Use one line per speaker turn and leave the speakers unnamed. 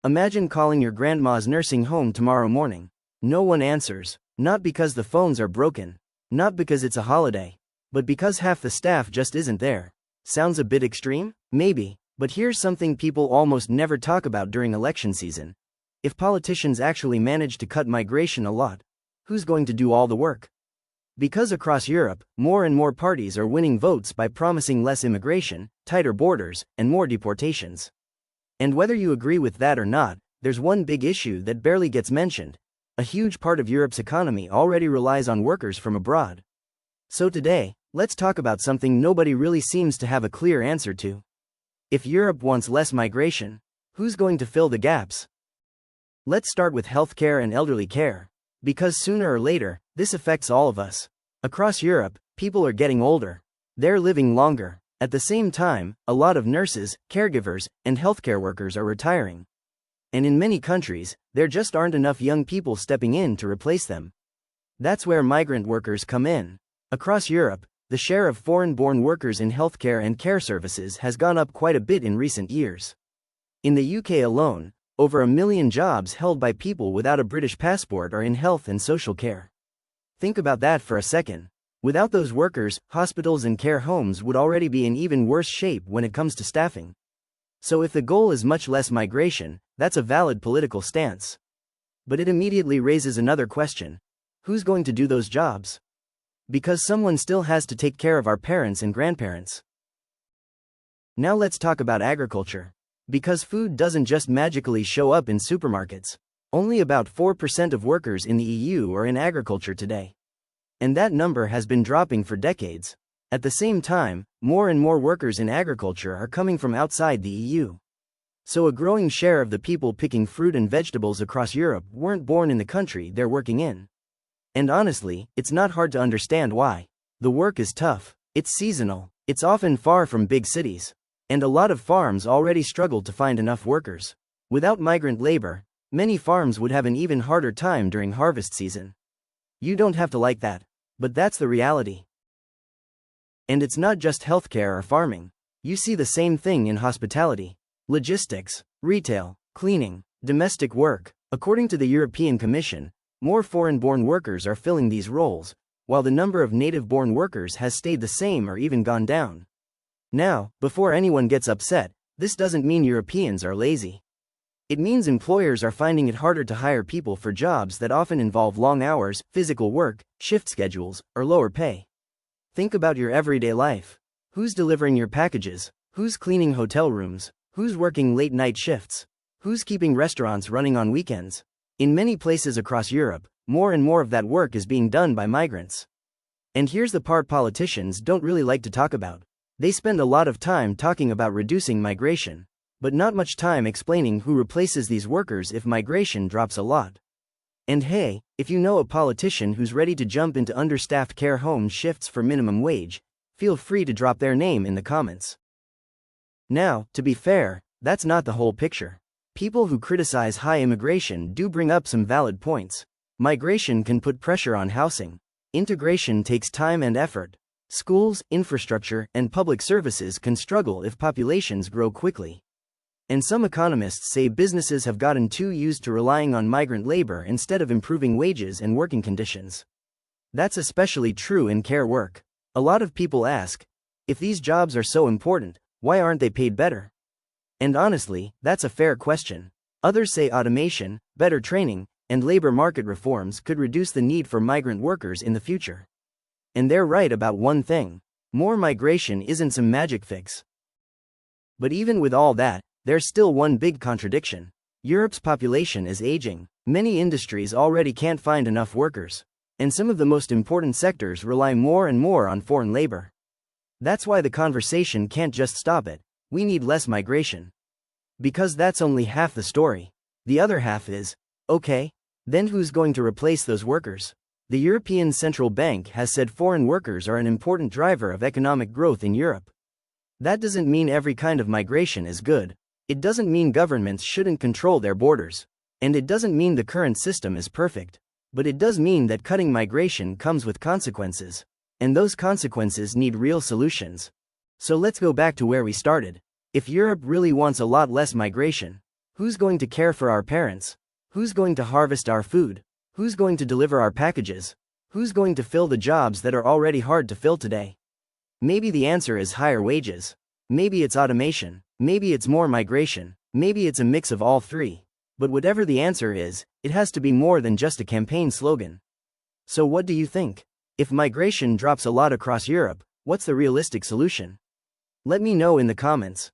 Imagine calling your grandma's nursing home tomorrow morning. No one answers, not because the phones are broken, not because it's a holiday, but because half the staff just isn't there. Sounds a bit extreme? Maybe, but here's something people almost never talk about during election season. If politicians actually manage to cut migration a lot, who's going to do all the work? Because across Europe, more and more parties are winning votes by promising less immigration, tighter borders, and more deportations. And whether you agree with that or not, there's one big issue that barely gets mentioned. A huge part of Europe's economy already relies on workers from abroad. So today, let's talk about something nobody really seems to have a clear answer to. If Europe wants less migration, who's going to fill the gaps? Let's start with healthcare and elderly care, because sooner or later, this affects all of us. Across Europe, people are getting older. They're living longer. At the same time, a lot of nurses, caregivers, and healthcare workers are retiring. And in many countries, there just aren't enough young people stepping in to replace them. That's where migrant workers come in. Across Europe, the share of foreign-born workers in healthcare and care services has gone up quite a bit in recent years. In the UK alone, over 1 million jobs held by people without a British passport are in health and social care. Think about that for a second. Without those workers, hospitals and care homes would already be in even worse shape when it comes to staffing. So if the goal is much less migration, that's a valid political stance. But it immediately raises another question. Who's going to do those jobs? Because someone still has to take care of our parents and grandparents. Now let's talk about agriculture. Because food doesn't just magically show up in supermarkets. Only about 4% of workers in the EU are in agriculture today. And that number has been dropping for decades. At the same time, more and more workers in agriculture are coming from outside the EU. So a growing share of the people picking fruit and vegetables across Europe weren't born in the country they're working in. And honestly, it's not hard to understand why. The work is tough, it's seasonal, it's often far from big cities. And a lot of farms already struggle to find enough workers. Without migrant labor, many farms would have an even harder time during harvest season. You don't have to like that, but that's the reality. And it's not just healthcare or farming. You see the same thing in hospitality, logistics, retail, cleaning, domestic work. According to the European Commission, more foreign-born workers are filling these roles, while the number of native-born workers has stayed the same or even gone down. Now, before anyone gets upset, this doesn't mean Europeans are lazy. It means employers are finding it harder to hire people for jobs that often involve long hours, physical work, shift schedules, or lower pay. Think about your everyday life. Who's delivering your packages? Who's cleaning hotel rooms? Who's working late-night shifts? Who's keeping restaurants running on weekends? In many places across Europe, more and more of that work is being done by migrants. And here's the part politicians don't really like to talk about. They spend a lot of time talking about reducing migration, but not much time explaining who replaces these workers if migration drops a lot. And hey, if you know a politician who's ready to jump into understaffed care home shifts for minimum wage, feel free to drop their name in the comments. Now, to be fair, that's not the whole picture. People who criticize high immigration do bring up some valid points. Migration can put pressure on housing. Integration takes time and effort. Schools, infrastructure, and public services can struggle if populations grow quickly. And some economists say businesses have gotten too used to relying on migrant labor instead of improving wages and working conditions. That's especially true in care work. A lot of people ask, if these jobs are so important, why aren't they paid better? And honestly, that's a fair question. Others say automation, better training, and labor market reforms could reduce the need for migrant workers in the future. And they're right about one thing. More migration isn't some magic fix. But even with all that, there's still one big contradiction. Europe's population is aging. Many industries already can't find enough workers. And some of the most important sectors rely more and more on foreign labor. That's why the conversation can't just stop at, we need less migration. Because that's only half the story. The other half is, okay, then who's going to replace those workers? The European Central Bank has said foreign workers are an important driver of economic growth in Europe. That doesn't mean every kind of migration is good. It doesn't mean governments shouldn't control their borders. And it doesn't mean the current system is perfect. But it does mean that cutting migration comes with consequences. And those consequences need real solutions. So let's go back to where we started. If Europe really wants a lot less migration, Who's going to care for our parents? Who's going to harvest our food? Who's going to deliver our packages? Who's going to fill the jobs that are already hard to fill today? Maybe the answer is higher wages. Maybe it's automation. Maybe it's more migration. Maybe it's a mix of all three. But whatever the answer is, it has to be more than just a campaign slogan. So what do you think? If migration drops a lot across Europe, what's the realistic solution? Let me know in the comments.